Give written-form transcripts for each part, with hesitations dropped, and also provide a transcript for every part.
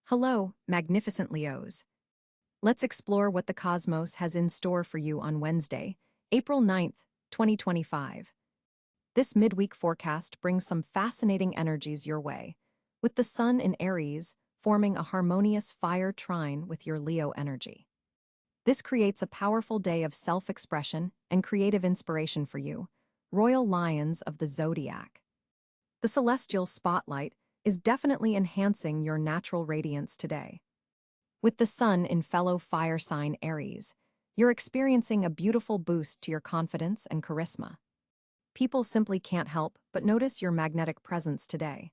Hello, magnificent Leos. Let's explore what the cosmos has in store for you on Wednesday, April 9th, 2025. This midweek forecast brings some fascinating energies your way, with the Sun in Aries forming a harmonious fire trine with your Leo energy. This creates a powerful day of self-expression and creative inspiration for you, royal lions of the zodiac. The celestial spotlight is definitely enhancing your natural radiance today. With the Sun in fellow fire sign Aries, you're experiencing a beautiful boost to your confidence and charisma. People simply can't help but notice your magnetic presence today.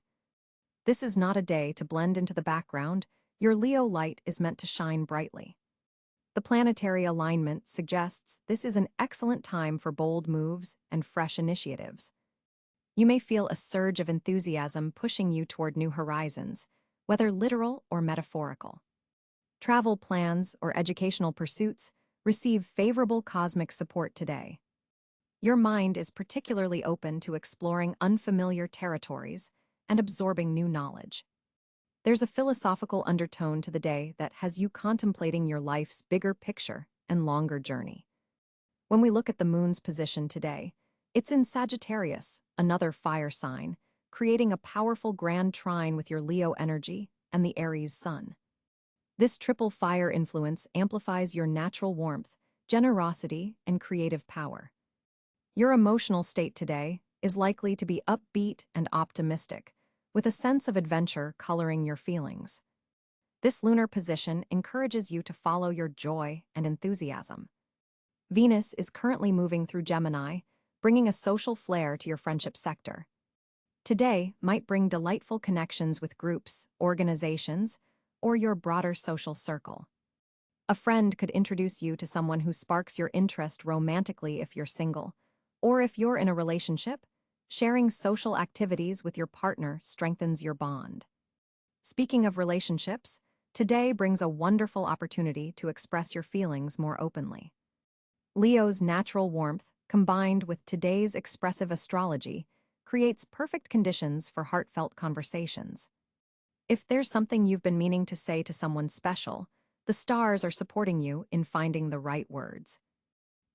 This is not a day to blend into the background. Your Leo light is meant to shine brightly. The planetary alignment suggests this is an excellent time for bold moves and fresh initiatives. You may feel a surge of enthusiasm pushing you toward new horizons, whether literal or metaphorical. Travel plans or educational pursuits receive favorable cosmic support today. Your mind is particularly open to exploring unfamiliar territories and absorbing new knowledge. There's a philosophical undertone to the day that has you contemplating your life's bigger picture and longer journey. When we look at the moon's position today, it's in Sagittarius, another fire sign, creating a powerful grand trine with your Leo energy and the Aries sun. This triple fire influence amplifies your natural warmth, generosity, and creative power. Your emotional state today is likely to be upbeat and optimistic, with a sense of adventure coloring your feelings. This lunar position encourages you to follow your joy and enthusiasm. Venus is currently moving through Gemini, bringing a social flair to your friendship sector. Today might bring delightful connections with groups, organizations, or your broader social circle. A friend could introduce you to someone who sparks your interest romantically if you're single, or if you're in a relationship, sharing social activities with your partner strengthens your bond. Speaking of relationships, today brings a wonderful opportunity to express your feelings more openly. Leo's natural warmth, combined with today's expressive astrology, creates perfect conditions for heartfelt conversations. If there's something you've been meaning to say to someone special, the stars are supporting you in finding the right words.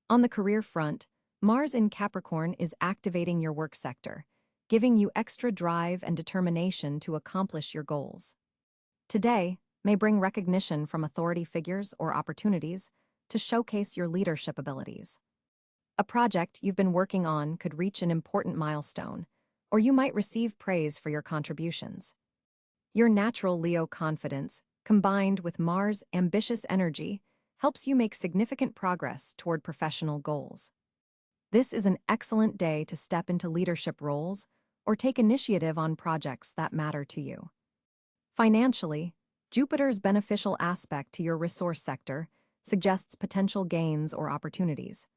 On the career front, Mars in Capricorn is activating your work sector, giving you extra drive and determination to accomplish your goals. Today may bring recognition from authority figures or opportunities to showcase your leadership abilities. A project you've been working on could reach an important milestone, or you might receive praise for your contributions. Your natural Leo confidence, combined with Mars' ambitious energy, helps you make significant progress toward professional goals. This is an excellent day to step into leadership roles or take initiative on projects that matter to you. Financially, Jupiter's beneficial aspect to your resource sector suggests potential gains or opportunities.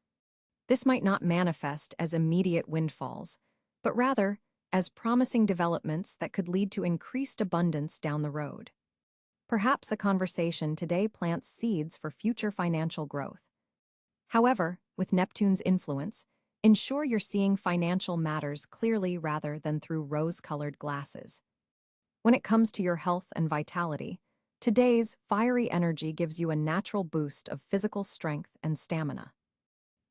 This might not manifest as immediate windfalls, but rather as promising developments that could lead to increased abundance down the road. Perhaps a conversation today plants seeds for future financial growth. However, with Neptune's influence, ensure you're seeing financial matters clearly rather than through rose-colored glasses. When it comes to your health and vitality, today's fiery energy gives you a natural boost of physical strength and stamina.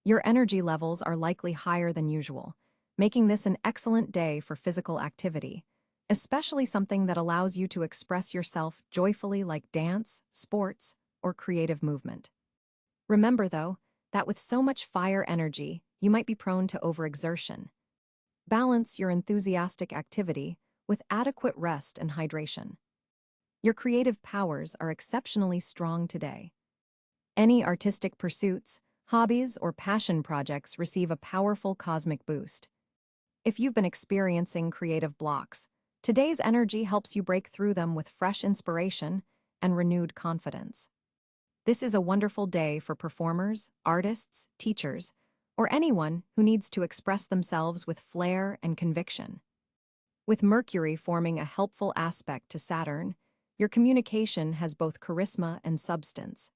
Your energy levels are likely higher than usual, making this an excellent day for physical activity, especially something that allows you to express yourself joyfully like dance, sports, or creative movement. Remember, though, that with so much fire energy, you might be prone to overexertion. Balance your enthusiastic activity with adequate rest and hydration. Your creative powers are exceptionally strong today. Any artistic pursuits, hobbies, or passion projects receive a powerful cosmic boost. If you've been experiencing creative blocks, today's energy helps you break through them with fresh inspiration and renewed confidence. This is a wonderful day for performers, artists, teachers, or anyone who needs to express themselves with flair and conviction. With Mercury forming a helpful aspect to Saturn, your communication has both charisma and substance.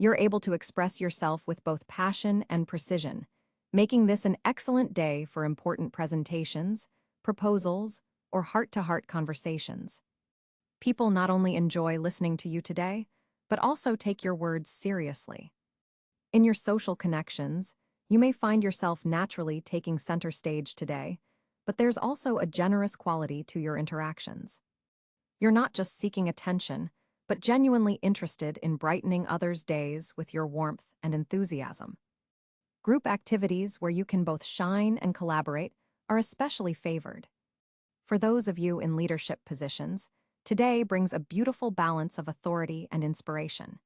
You're able to express yourself with both passion and precision, making this an excellent day for important presentations, proposals, or heart-to-heart conversations. People not only enjoy listening to you today, but also take your words seriously. In your social connections, you may find yourself naturally taking center stage today, but there's also a generous quality to your interactions. You're not just seeking attention, but genuinely interested in brightening others' days with your warmth and enthusiasm. Group activities where you can both shine and collaborate are especially favored. For those of you in leadership positions, today brings a beautiful balance of authority and inspiration.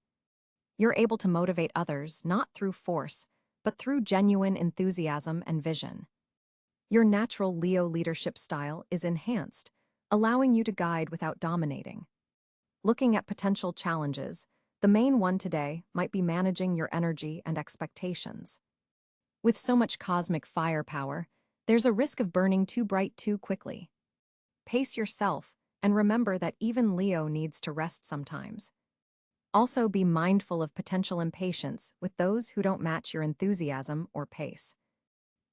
You're able to motivate others not through force, but through genuine enthusiasm and vision. Your natural Leo leadership style is enhanced, allowing you to guide without dominating. Looking at potential challenges, the main one today might be managing your energy and expectations. With so much cosmic firepower, there's a risk of burning too bright too quickly. Pace yourself, and remember that even Leo needs to rest sometimes. Also, be mindful of potential impatience with those who don't match your enthusiasm or pace.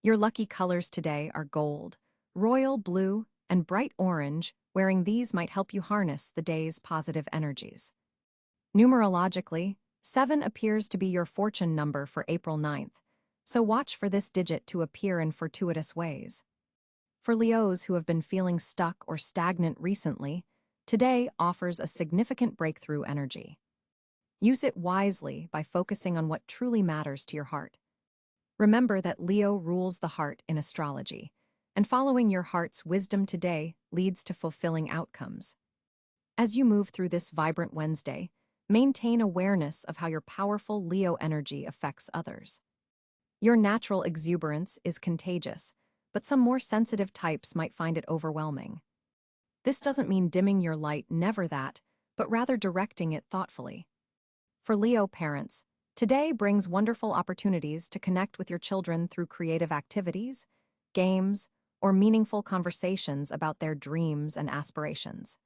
Your lucky colors today are gold, royal blue, and bright orange. Wearing these might help you harness the day's positive energies. Numerologically, 7 appears to be your fortune number for April 9th, so watch for this digit to appear in fortuitous ways. For Leos who have been feeling stuck or stagnant recently, today offers a significant breakthrough energy. Use it wisely by focusing on what truly matters to your heart. Remember that Leo rules the heart in astrology, and following your heart's wisdom today leads to fulfilling outcomes. As you move through this vibrant Wednesday, maintain awareness of how your powerful Leo energy affects others. Your natural exuberance is contagious, but some more sensitive types might find it overwhelming. This doesn't mean dimming your light, never that, but rather directing it thoughtfully. For Leo parents, today brings wonderful opportunities to connect with your children through creative activities, games, or meaningful conversations about their dreams and aspirations.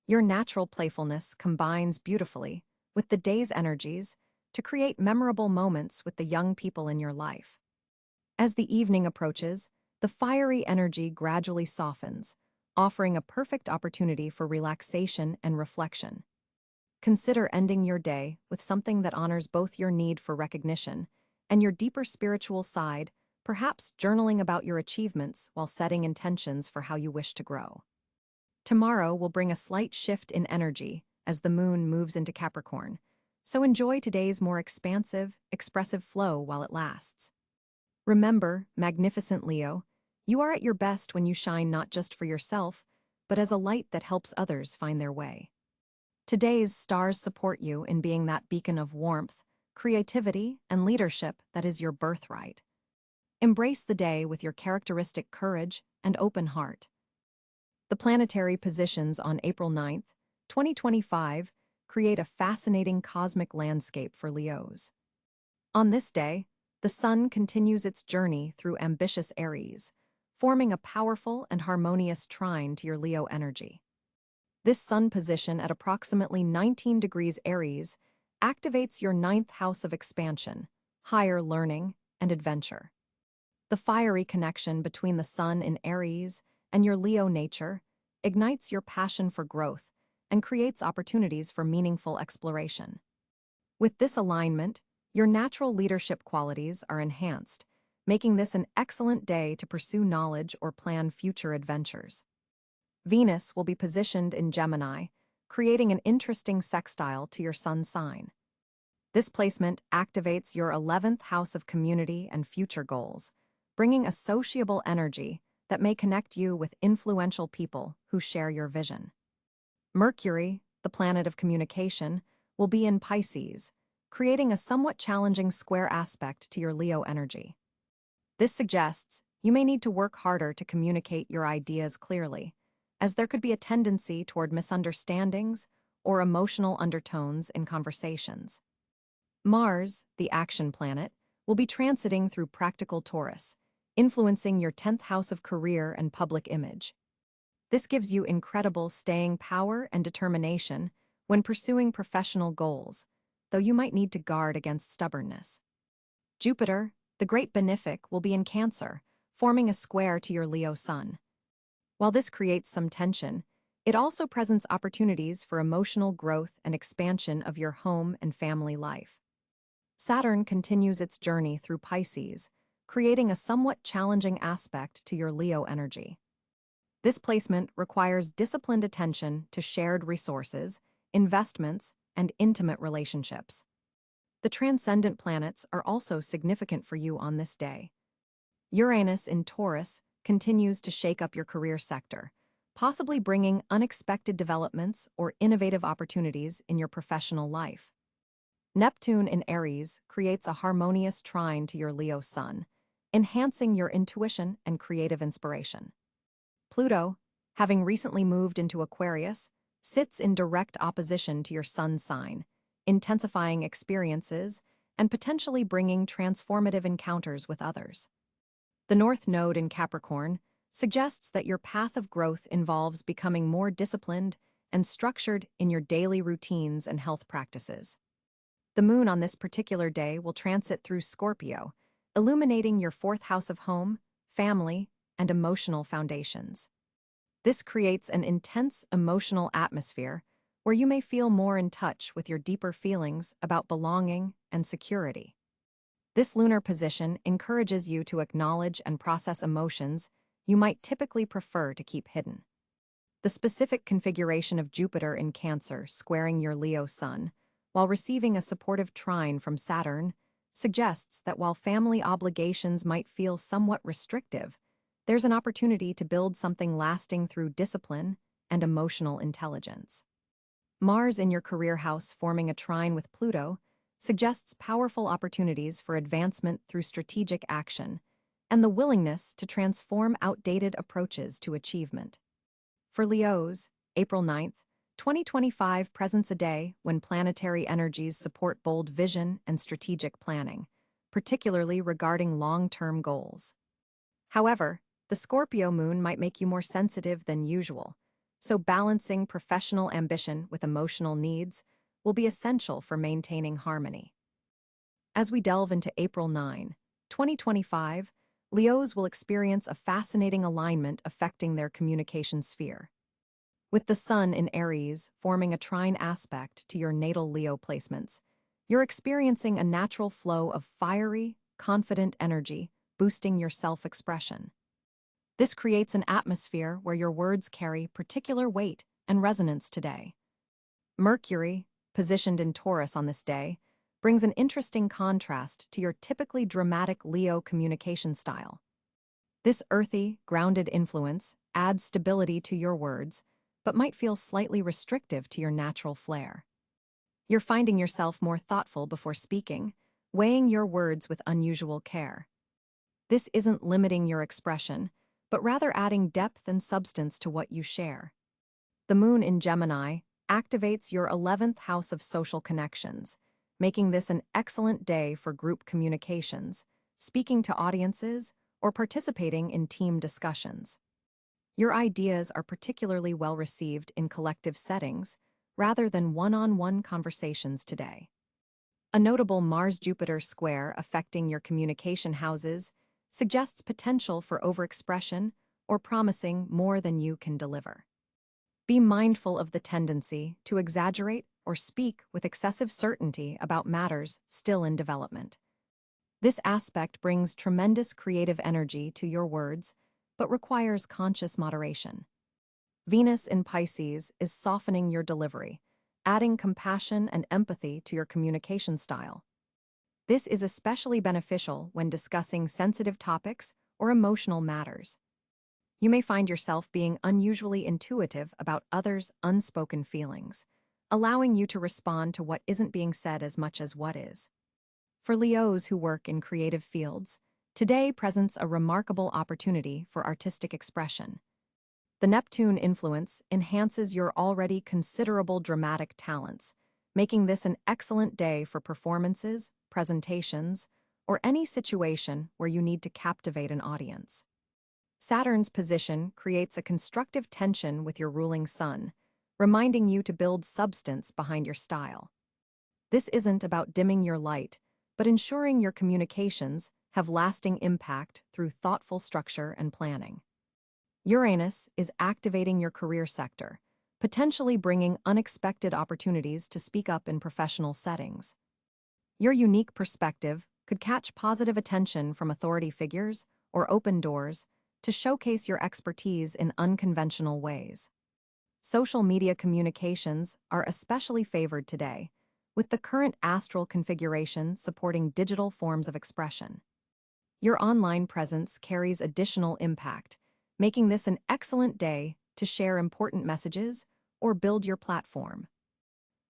Your natural playfulness combines beautifully with the day's energies to create memorable moments with the young people in your life. As the evening approaches, the fiery energy gradually softens, offering a perfect opportunity for relaxation and reflection. Consider ending your day with something that honors both your need for recognition and your deeper spiritual side, perhaps journaling about your achievements while setting intentions for how you wish to grow. Tomorrow will bring a slight shift in energy as the moon moves into Capricorn, so enjoy today's more expansive, expressive flow while it lasts. Remember, magnificent Leo, you are at your best when you shine not just for yourself, but as a light that helps others find their way. Today's stars support you in being that beacon of warmth, creativity, and leadership that is your birthright. Embrace the day with your characteristic courage and open heart. The planetary positions on April 9th, 2025, create a fascinating cosmic landscape for Leos. On this day, the sun continues its journey through ambitious Aries, forming a powerful and harmonious trine to your Leo energy. This sun position at approximately 19 degrees Aries activates your ninth house of expansion, higher learning, and adventure. The fiery connection between the sun in Aries and your Leo nature ignites your passion for growth and creates opportunities for meaningful exploration. With this alignment, your natural leadership qualities are enhanced, making this an excellent day to pursue knowledge or plan future adventures. Venus will be positioned in Gemini, creating an interesting sextile to your sun sign. This placement activates your 11th house of community and future goals, bringing a sociable energy that may connect you with influential people who share your vision. Mercury, the planet of communication, will be in Pisces, creating a somewhat challenging square aspect to your Leo energy. This suggests you may need to work harder to communicate your ideas clearly, as there could be a tendency toward misunderstandings or emotional undertones in conversations. Mars, the action planet, will be transiting through practical Taurus, influencing your 10th house of career and public image. This gives you incredible staying power and determination when pursuing professional goals, though you might need to guard against stubbornness. Jupiter, the great benefic, will be in Cáncer, forming a square to your Leo sun. While this creates some tension, It also presents opportunities for emotional growth and expansion of your home and family life. Saturn continues its journey through Pisces, creating a somewhat challenging aspect to your Leo energy. This placement requires disciplined attention to shared resources, investments, and intimate relationships. The transcendent planets are also significant for you on this day. Uranus in Taurus continues to shake up your career sector, possibly bringing unexpected developments or innovative opportunities in your professional life. Neptune in Aries creates a harmonious trine to your Leo sun, enhancing your intuition and creative inspiration. Pluto, having recently moved into Aquarius, sits in direct opposition to your sun sign, intensifying experiences and potentially bringing transformative encounters with others. The North Node in Capricorn suggests that your path of growth involves becoming more disciplined and structured in your daily routines and health practices. The moon on this particular day will transit through Scorpio, illuminating your fourth house of home, family, and emotional foundations. This creates an intense emotional atmosphere where you may feel more in touch with your deeper feelings about belonging and security. This lunar position encourages you to acknowledge and process emotions you might typically prefer to keep hidden. The specific configuration of Jupiter in Cáncer squaring your Leo sun, while receiving a supportive trine from Saturn, suggests that while family obligations might feel somewhat restrictive, there's an opportunity to build something lasting through discipline and emotional intelligence. Mars in your career house forming a trine with Pluto suggests powerful opportunities for advancement through strategic action and the willingness to transform outdated approaches to achievement. For Leos, April 9th, 2025 presents a day when planetary energies support bold vision and strategic planning, particularly regarding long-term goals. However, the Scorpio moon might make you more sensitive than usual, so balancing professional ambition with emotional needs will be essential for maintaining harmony. As we delve into April 9, 2025, Leos will experience a fascinating alignment affecting their communication sphere. With the Sun in Aries forming a trine aspect to your natal Leo placements, you're experiencing a natural flow of fiery, confident energy, boosting your self-expression. This creates an atmosphere where your words carry particular weight and resonance today. Mercury, positioned in Taurus on this day, brings an interesting contrast to your typically dramatic Leo communication style. This earthy, grounded influence adds stability to your words, but might feel slightly restrictive to your natural flair. You're finding yourself more thoughtful before speaking, weighing your words with unusual care. This isn't limiting your expression, but rather adding depth and substance to what you share. The moon in Gemini activates your 11th house of social connections, making this an excellent day for group communications, speaking to audiences, or participating in team discussions. Your ideas are particularly well received in collective settings, rather than one-on-one conversations today. A notable Mars-Jupiter square affecting your communication houses suggests potential for overexpression or promising more than you can deliver. Be mindful of the tendency to exaggerate or speak with excessive certainty about matters still in development. This aspect brings tremendous creative energy to your words, but requires conscious moderation. Venus in Pisces is softening your delivery, adding compassion and empathy to your communication style. This is especially beneficial when discussing sensitive topics or emotional matters. You may find yourself being unusually intuitive about others' unspoken feelings, allowing you to respond to what isn't being said as much as what is. For Leos who work in creative fields, today presents a remarkable opportunity for artistic expression. The Neptune influence enhances your already considerable dramatic talents, making this an excellent day for performances, presentations, or any situation where you need to captivate an audience. Saturn's position creates a constructive tension with your ruling sun, reminding you to build substance behind your style. This isn't about dimming your light, but ensuring your communications have lasting impact through thoughtful structure and planning. Uranus is activating your career sector, potentially bringing unexpected opportunities to speak up in professional settings. Your unique perspective could catch positive attention from authority figures or open doors to showcase your expertise in unconventional ways. Social media communications are especially favored today, with the current astral configuration supporting digital forms of expression. Your online presence carries additional impact, making this an excellent day to share important messages or build your platform.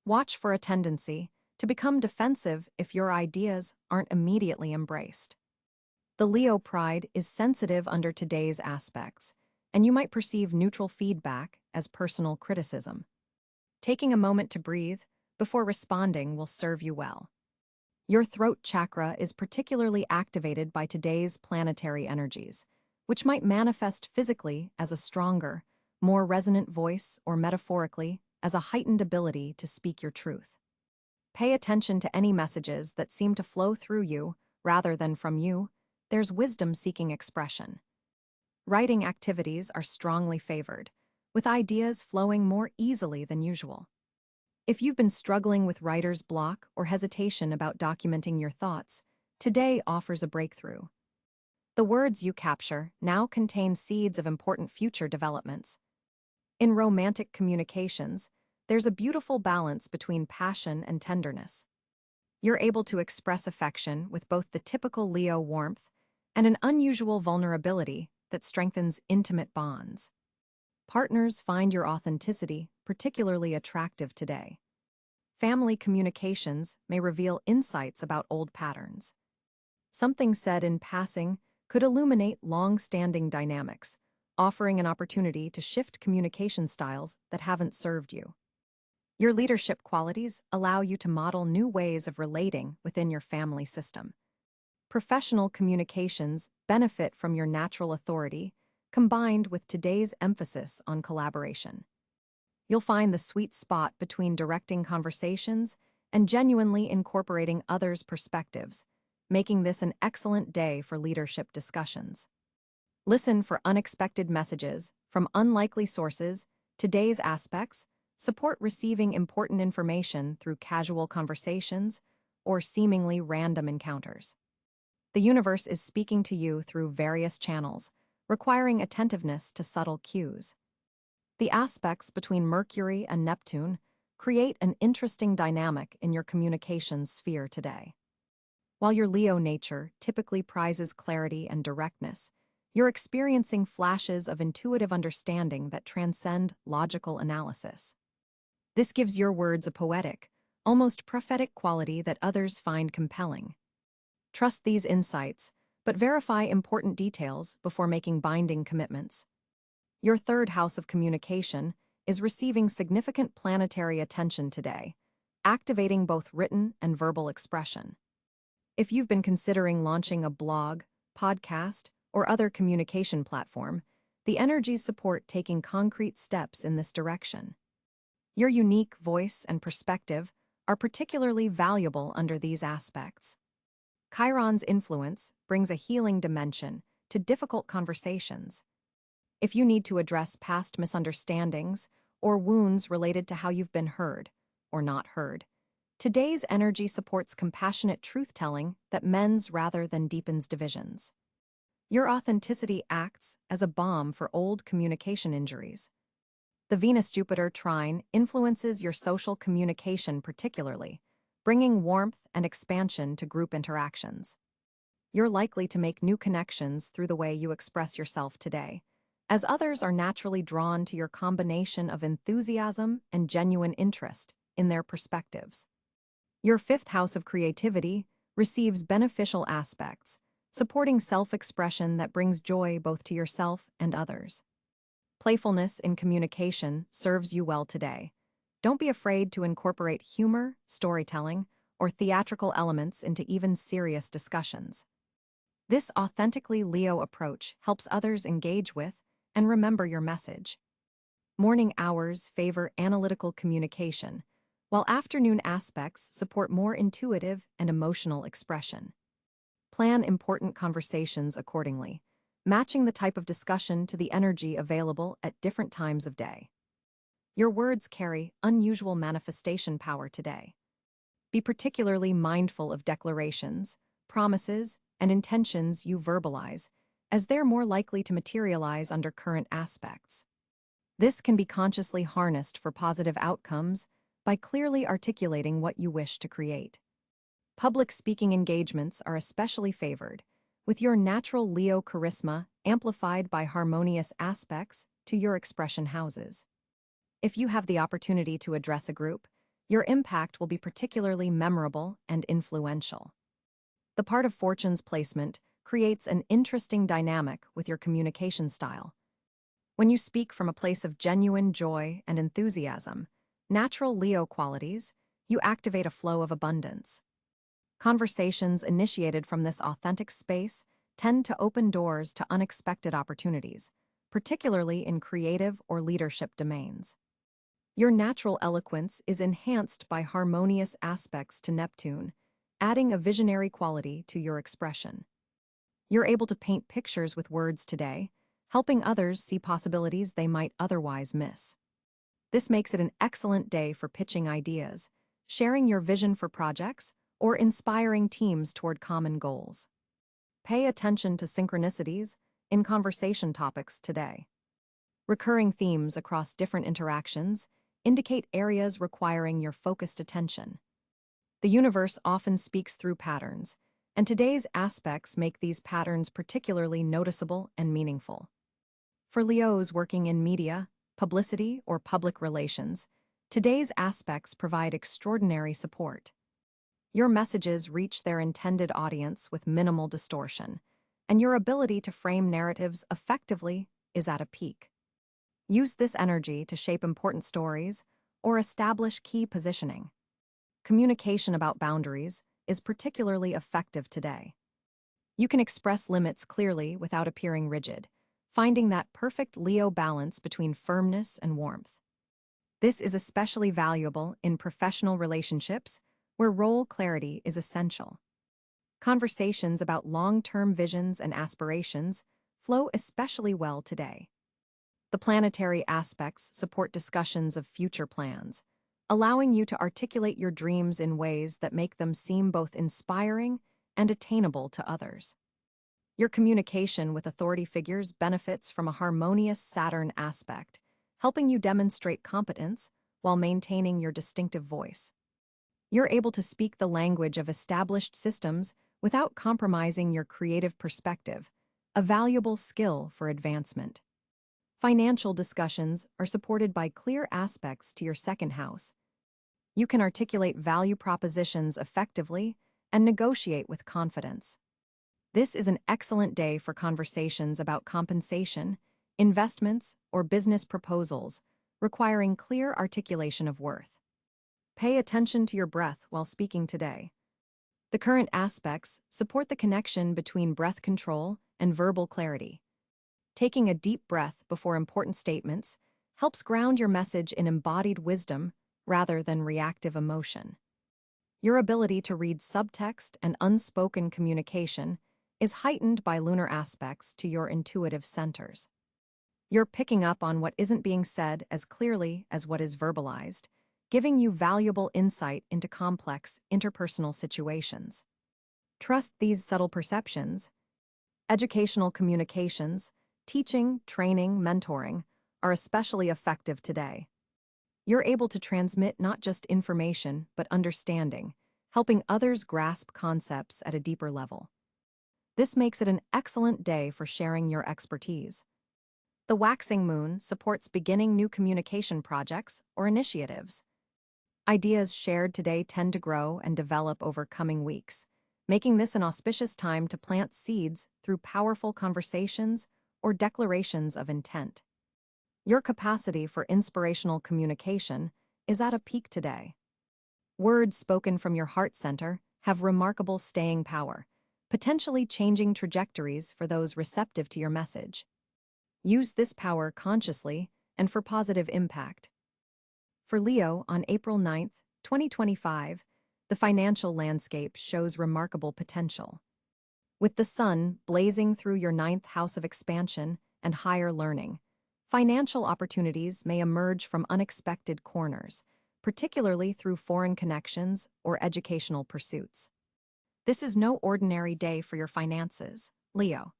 Watch for a tendency to become defensive if your ideas aren't immediately embraced. The Leo pride is sensitive under today's aspects, and you might perceive neutral feedback as personal criticism. Taking a moment to breathe before responding will serve you well. Your throat chakra is particularly activated by today's planetary energies, which might manifest physically as a stronger, more resonant voice or metaphorically as a heightened ability to speak your truth. Pay attention to any messages that seem to flow through you rather than from you. There's wisdom-seeking expression. Writing activities are strongly favored, with ideas flowing more easily than usual. If you've been struggling with writer's block or hesitation about documenting your thoughts, today offers a breakthrough. The words you capture now contain seeds of important future developments. In romantic communications, there's a beautiful balance between passion and tenderness. You're able to express affection with both the typical Leo warmth and an unusual vulnerability that strengthens intimate bonds. Partners find your authenticity particularly attractive today. Family communications may reveal insights about old patterns. Something said in passing could illuminate long-standing dynamics, offering an opportunity to shift communication styles that haven't served you. Your leadership qualities allow you to model new ways of relating within your family system. Professional communications benefit from your natural authority, combined with today's emphasis on collaboration. You'll find the sweet spot between directing conversations and genuinely incorporating others' perspectives, making this an excellent day for leadership discussions. Listen for unexpected messages from unlikely sources. Today's aspects support receiving important information through casual conversations or seemingly random encounters. The universe is speaking to you through various channels, requiring attentiveness to subtle cues. The aspects between Mercury and Neptune create an interesting dynamic in your communications sphere today. While your Leo nature typically prizes clarity and directness, you're experiencing flashes of intuitive understanding that transcend logical analysis. This gives your words a poetic, almost prophetic quality that others find compelling. Trust these insights, but verify important details before making binding commitments. Your third house of communication is receiving significant planetary attention today, activating both written and verbal expression. If you've been considering launching a blog, podcast, or other communication platform, the energies support taking concrete steps in this direction. Your unique voice and perspective are particularly valuable under these aspects. Chiron's influence brings a healing dimension to difficult conversations. If you need to address past misunderstandings or wounds related to how you've been heard or not heard, today's energy supports compassionate truth-telling that mends rather than deepens divisions. Your authenticity acts as a balm for old communication injuries. The Venus-Jupiter trine influences your social communication particularly, bringing warmth and expansion to group interactions. You're likely to make new connections through the way you express yourself today, as others are naturally drawn to your combination of enthusiasm and genuine interest in their perspectives. Your fifth house of creativity receives beneficial aspects, supporting self-expression that brings joy both to yourself and others. Playfulness in communication serves you well today. Don't be afraid to incorporate humor, storytelling, or theatrical elements into even serious discussions. This authentically Leo approach helps others engage with and remember your message. Morning hours favor analytical communication, while afternoon aspects support more intuitive and emotional expression. Plan important conversations accordingly, matching the type of discussion to the energy available at different times of day. Your words carry unusual manifestation power today. Be particularly mindful of declarations, promises, and intentions you verbalize, as they're more likely to materialize under current aspects. This can be consciously harnessed for positive outcomes by clearly articulating what you wish to create. Public speaking engagements are especially favored, with your natural Leo charisma amplified by harmonious aspects to your expression houses. If you have the opportunity to address a group, your impact will be particularly memorable and influential. The part of Fortune's placement creates an interesting dynamic with your communication style. When you speak from a place of genuine joy and enthusiasm, natural Leo qualities, you activate a flow of abundance. Conversations initiated from this authentic space tend to open doors to unexpected opportunities, particularly in creative or leadership domains. Your natural eloquence is enhanced by harmonious aspects to Neptune, adding a visionary quality to your expression. You're able to paint pictures with words today, helping others see possibilities they might otherwise miss. This makes it an excellent day for pitching ideas, sharing your vision for projects, or inspiring teams toward common goals. Pay attention to synchronicities in conversation topics today. Recurring themes across different interactions indicate areas requiring your focused attention. The universe often speaks through patterns, and today's aspects make these patterns particularly noticeable and meaningful. For Leos working in media, publicity, or public relations, today's aspects provide extraordinary support. Your messages reach their intended audience with minimal distortion, and your ability to frame narratives effectively is at a peak. Use this energy to shape important stories or establish key positioning. Communication about boundaries is particularly effective today. You can express limits clearly without appearing rigid, finding that perfect Leo balance between firmness and warmth. This is especially valuable in professional relationships where role clarity is essential. Conversations about long-term visions and aspirations flow especially well today. The planetary aspects support discussions of future plans, allowing you to articulate your dreams in ways that make them seem both inspiring and attainable to others. Your communication with authority figures benefits from a harmonious Saturn aspect, helping you demonstrate competence while maintaining your distinctive voice. You're able to speak the language of established systems without compromising your creative perspective, a valuable skill for advancement. Financial discussions are supported by clear aspects to your second house. You can articulate value propositions effectively and negotiate with confidence. This is an excellent day for conversations about compensation, investments, or business proposals, requiring clear articulation of worth. Pay attention to your breath while speaking today. The current aspects support the connection between breath control and verbal clarity. Taking a deep breath before important statements helps ground your message in embodied wisdom rather than reactive emotion. Your ability to read subtext and unspoken communication is heightened by lunar aspects to your intuitive centers. You're picking up on what isn't being said as clearly as what is verbalized, giving you valuable insight into complex interpersonal situations. Trust these subtle perceptions. Educational communications, teaching, training, mentoring are especially effective today. You're able to transmit not just information, but understanding, helping others grasp concepts at a deeper level. This makes it an excellent day for sharing your expertise. The waxing moon supports beginning new communication projects or initiatives. Ideas shared today tend to grow and develop over coming weeks, making this an auspicious time to plant seeds through powerful conversations or declarations of intent. Your capacity for inspirational communication is at a peak today. Words spoken from your heart center have remarkable staying power, potentially changing trajectories for those receptive to your message. Use this power consciously and for positive impact. For Leo, on April 9, 2025, the financial landscape shows remarkable potential. With the sun blazing through your ninth house of expansion and higher learning, Financial opportunities may emerge from unexpected corners, particularly through foreign connections or educational pursuits. This is no ordinary day for your finances, Leo.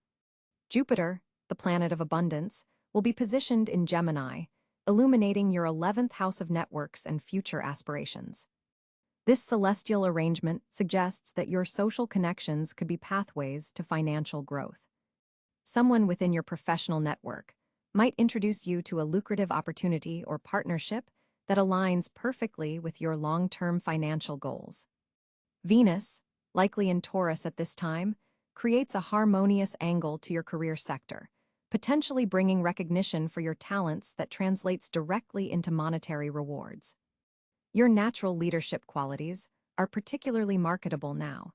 Jupiter, the planet of abundance, will be positioned in Gemini, illuminating your 11th house of networks and future aspirations. This celestial arrangement suggests that your social connections could be pathways to financial growth. Someone within your professional network might introduce you to a lucrative opportunity or partnership that aligns perfectly with your long-term financial goals. Venus, likely in Taurus at this time, creates a harmonious angle to your career sector, potentially bringing recognition for your talents that translates directly into monetary rewards. Your natural leadership qualities are particularly marketable now.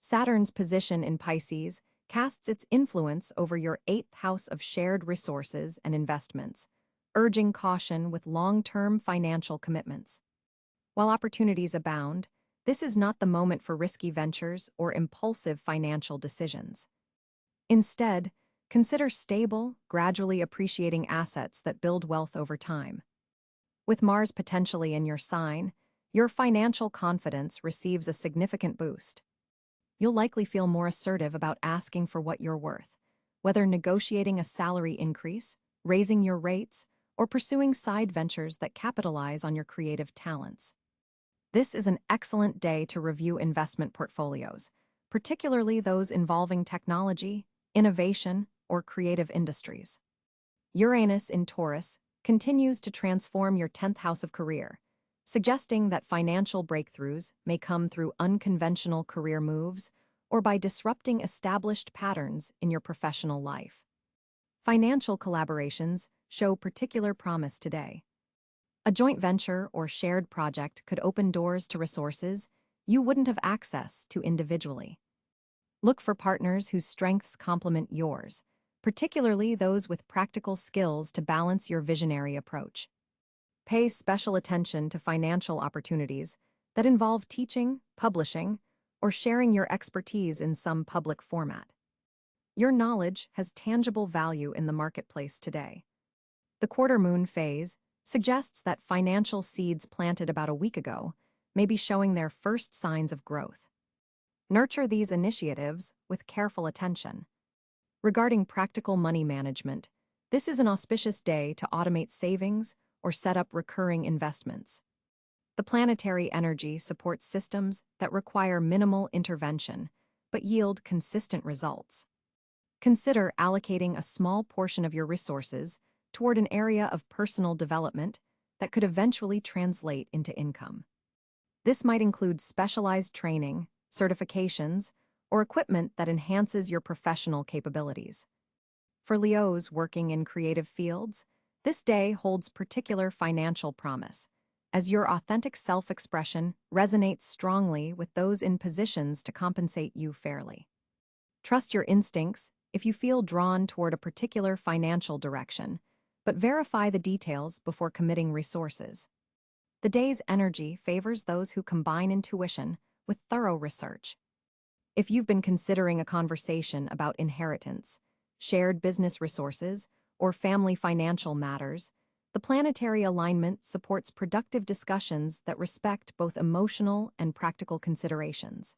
Saturn's position in Pisces casts its influence over your 8th house of shared resources and investments, urging caution with long-term financial commitments. While opportunities abound, this is not the moment for risky ventures or impulsive financial decisions. Instead, consider stable, gradually appreciating assets that build wealth over time. With Mars potentially in your sign, your financial confidence receives a significant boost. You'll likely feel more assertive about asking for what you're worth, whether negotiating a salary increase, raising your rates, or pursuing side ventures that capitalize on your creative talents. This is an excellent day to review investment portfolios, particularly those involving technology, innovation, or creative industries. Uranus in Taurus continues to transform your 10th house of career, suggesting that financial breakthroughs may come through unconventional career moves or by disrupting established patterns in your professional life. Financial collaborations show particular promise today. A joint venture or shared project could open doors to resources you wouldn't have access to individually. Look for partners whose strengths complement yours, particularly those with practical skills to balance your visionary approach. Pay special attention to financial opportunities that involve teaching, publishing, or sharing your expertise in some public format. Your knowledge has tangible value in the marketplace today. The quarter moon phase suggests that financial seeds planted about a week ago may be showing their first signs of growth. Nurture these initiatives with careful attention. Regarding practical money management, this is an auspicious day to automate savings or set up recurring investments. The planetary energy supports systems that require minimal intervention but yield consistent results. Consider allocating a small portion of your resources toward an area of personal development that could eventually translate into income. This might include specialized training, certifications, or equipment that enhances your professional capabilities. For Leos working in creative fields, this day holds particular financial promise, as your authentic self-expression resonates strongly with those in positions to compensate you fairly. Trust your instincts if you feel drawn toward a particular financial direction, but verify the details before committing resources. The day's energy favors those who combine intuition with thorough research. If you've been considering a conversation about inheritance, shared business resources, or family financial matters, the planetary alignment supports productive discussions that respect both emotional and practical considerations.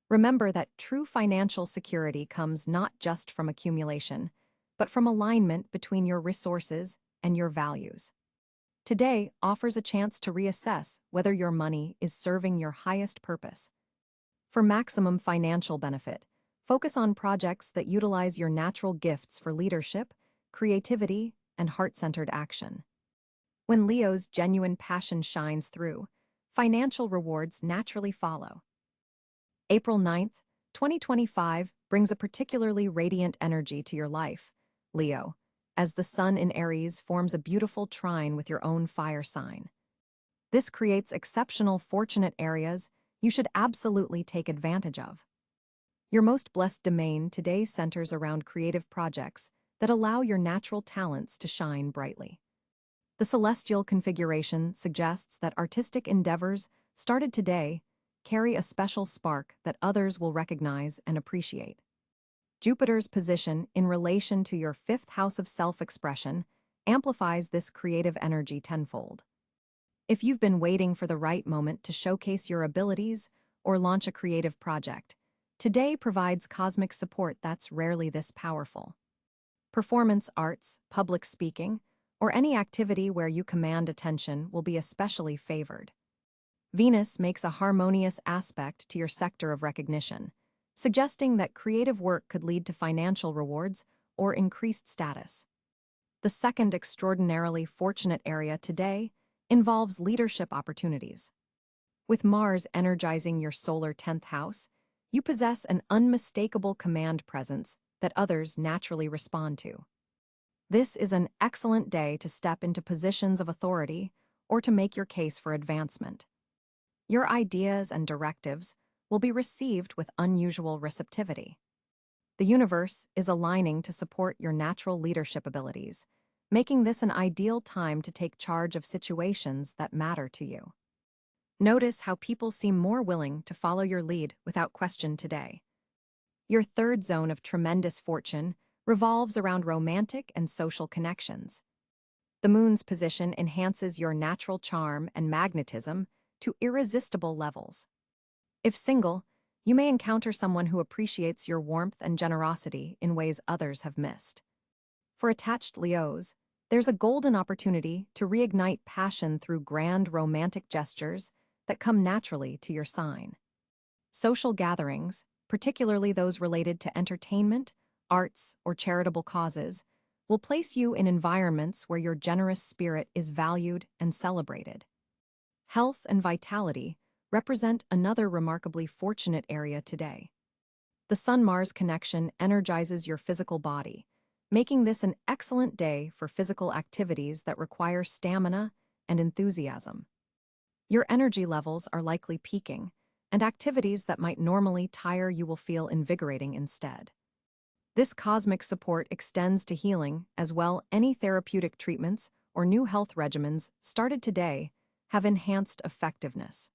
Remember that true financial security comes not just from accumulation, but from alignment between your resources and your values. Today offers a chance to reassess whether your money is serving your highest purpose. For maximum financial benefit, focus on projects that utilize your natural gifts for leadership, creativity, and heart-centered action. When Leo's genuine passion shines through, financial rewards naturally follow. April 9th, 2025 brings a particularly radiant energy to your life, Leo, as the sun in Aries forms a beautiful trine with your own fire sign. This creates exceptional fortunate areas you should absolutely take advantage of. Your most blessed domain today centers around creative projects that allow your natural talents to shine brightly. The celestial configuration suggests that artistic endeavors started today carry a special spark that others will recognize and appreciate. Jupiter's position in relation to your 5th house of self-expression amplifies this creative energy tenfold. If you've been waiting for the right moment to showcase your abilities or launch a creative project, today provides cosmic support that's rarely this powerful. Performance arts, public speaking, or any activity where you command attention will be especially favored. Venus makes a harmonious aspect to your sector of recognition, suggesting that creative work could lead to financial rewards or increased status. The second extraordinarily fortunate area today involves leadership opportunities. With Mars energizing your solar 10th house, you possess an unmistakable command presence that others naturally respond to. This is an excellent day to step into positions of authority or to make your case for advancement. Your ideas and directives will be received with unusual receptivity. The universe is aligning to support your natural leadership abilities, making this an ideal time to take charge of situations that matter to you. Notice how people seem more willing to follow your lead without question today. Your third zone of tremendous fortune revolves around romantic and social connections. The moon's position enhances your natural charm and magnetism to irresistible levels. If single, you may encounter someone who appreciates your warmth and generosity in ways others have missed. For attached Leos, there's a golden opportunity to reignite passion through grand romantic gestures that come naturally to your sign. Social gatherings, particularly those related to entertainment, arts, or charitable causes, will place you in environments where your generous spirit is valued and celebrated. Health and vitality represent another remarkably fortunate area today. The Sun-Mars connection energizes your physical body, making this an excellent day for physical activities that require stamina and enthusiasm. Your energy levels are likely peaking, and activities that might normally tire you will feel invigorating instead. This cosmic support extends to healing as well. Any therapeutic treatments or new health regimens started today have enhanced effectiveness.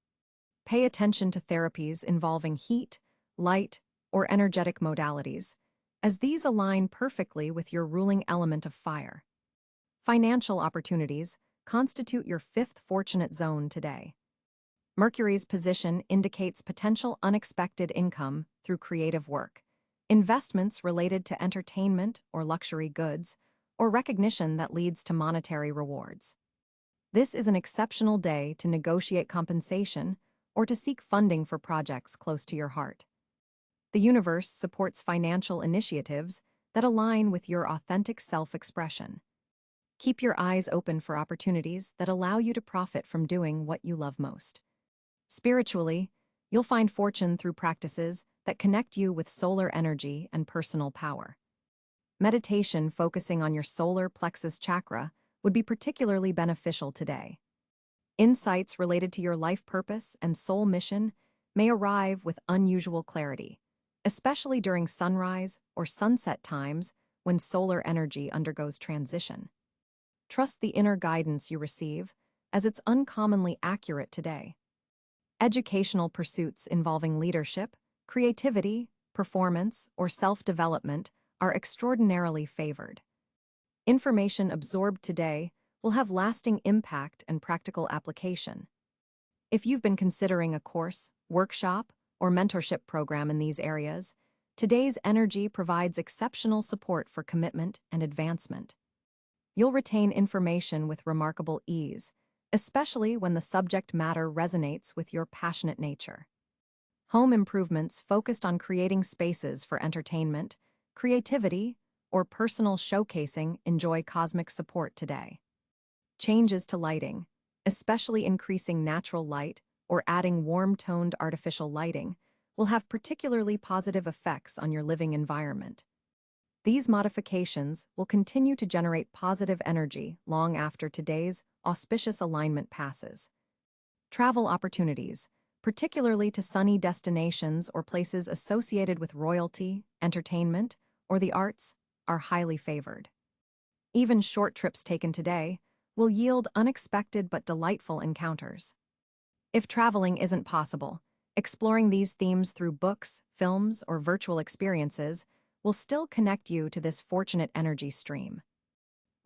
Pay attention to therapies involving heat, light, or energetic modalities, as these align perfectly with your ruling element of fire. Financial opportunities constitute your fifth fortunate zone today. Mercury's position indicates potential unexpected income through creative work, investments related to entertainment or luxury goods, or recognition that leads to monetary rewards. This is an exceptional day to negotiate compensation or to seek funding for projects close to your heart. The universe supports financial initiatives that align with your authentic self-expression. Keep your eyes open for opportunities that allow you to profit from doing what you love most. Spiritually, you'll find fortune through practices that connect you with solar energy and personal power. Meditation focusing on your solar plexus chakra would be particularly beneficial today. Insights related to your life purpose and soul mission may arrive with unusual clarity, especially during sunrise or sunset times when solar energy undergoes transition. Trust the inner guidance you receive, as it's uncommonly accurate today. Educational pursuits involving leadership, creativity, performance, or self-development are extraordinarily favored. Information absorbed today will have lasting impact and practical application. If you've been considering a course, workshop, or mentorship program in these areas, today's energy provides exceptional support for commitment and advancement. You'll retain information with remarkable ease, especially when the subject matter resonates with your passionate nature. Home improvements focused on creating spaces for entertainment, creativity, or personal showcasing enjoy cosmic support today. Changes to lighting, especially increasing natural light or adding warm-toned artificial lighting, will have particularly positive effects on your living environment. These modifications will continue to generate positive energy long after today's auspicious alignment passes. Travel opportunities, particularly to sunny destinations or places associated with royalty, entertainment, or the arts, are highly favored. Even short trips taken today will yield unexpected but delightful encounters. If traveling isn't possible, exploring these themes through books, films, or virtual experiences will still connect you to this fortunate energy stream.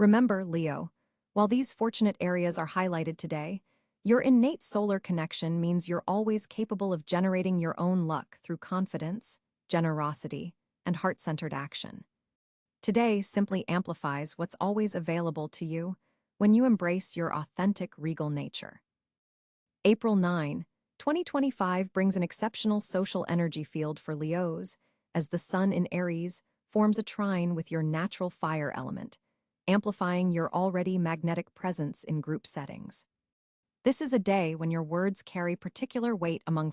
Remember, Leo, while these fortunate areas are highlighted today, your innate solar connection means you're always capable of generating your own luck through confidence, generosity, and heart-centered action. Today simply amplifies what's always available to you when you embrace your authentic regal nature. April 9, 2025 brings an exceptional social energy field for Leos as the Sun in Aries forms a trine with your natural fire element, amplifying your already magnetic presence in group settings. This is a day when your words carry particular weight among